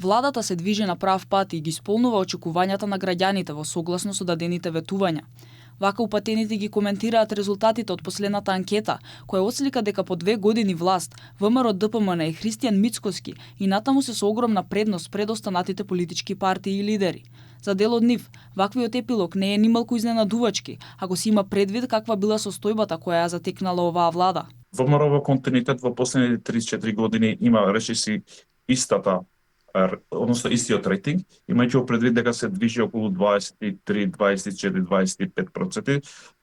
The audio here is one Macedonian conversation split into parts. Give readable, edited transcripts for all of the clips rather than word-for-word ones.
Владата се движи на прав пат и ги исполнува очекувањата на граѓаните во согласно со дадените ветувања. Вака упатените ги коментираат резултатите од последната анкета, која отслика дека по 2 години власт, ВМРО ДПМН и Христијан Мицкоски и натаму се со огромна предност пред останатите политички партии и лидери. За дел од нив, ваквиот епилог не е нималку изненадувачки, ако се има предвид каква била состојбата која ја затекнала оваа влада. ВМРО во континуитет во последните 34 години има речиси истата, односно истиот рейтинг, имајќи во предвид дека се движи околу 23, 24, 25%.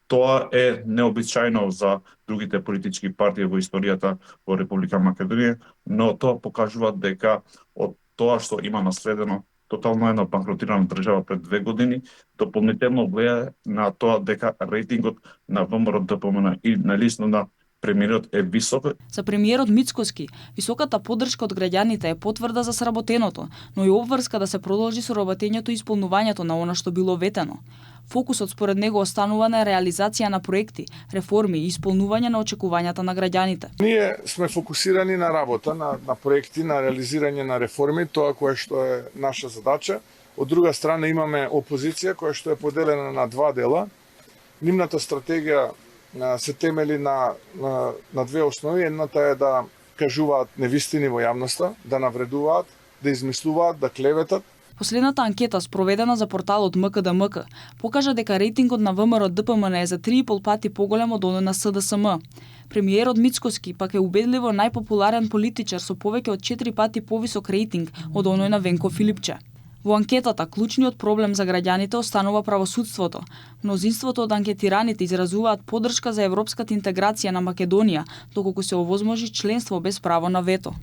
Тоа е необичајно за другите политички партии во историјата во Република Македонија, но тоа покажува дека од тоа што има наследено тотално една банкротирана држава пред 2 години, дополнително влијае на тоа дека рейтингот на ВМРО ДПМН и на лично на премиерот е висок. За премиерот Мицкоски, високата поддршка од граѓаните е потврда за сработеното, но и обврска да се продолжи со работењето и исполнувањето на она што било ветено. Фокусот според него останува на реализација на проекти, реформи и исполнување на очекувањата на граѓаните. Ние сме фокусирани на работа, на проекти, на реализирање на реформи, тоа кое што е наша задача. Од друга страна имаме опозиција која што е поделена на 2 дела. Нивната стратегија се темели на 2 основи. Едната е да кажуваат невистини во јавноста, да навредуваат, да измислуваат, да клеветат. Последната анкета спроведена за порталот МКДМК покажа дека рейтингот на ВМРО ДПМН е за 3,5 пати поголем од оној на СДСМ. Премиерот Мицкоски пак е убедливо најпопуларен политичар со повеќе од 4 пати повисок рейтинг од оној на Венко Филипче. Во анкетата клучниот проблем за граѓаните останува правосудството. Мнозинството од анкетираните изразуваат поддршка за европската интеграција на Македонија, доколку се овозможи членство без право на вето.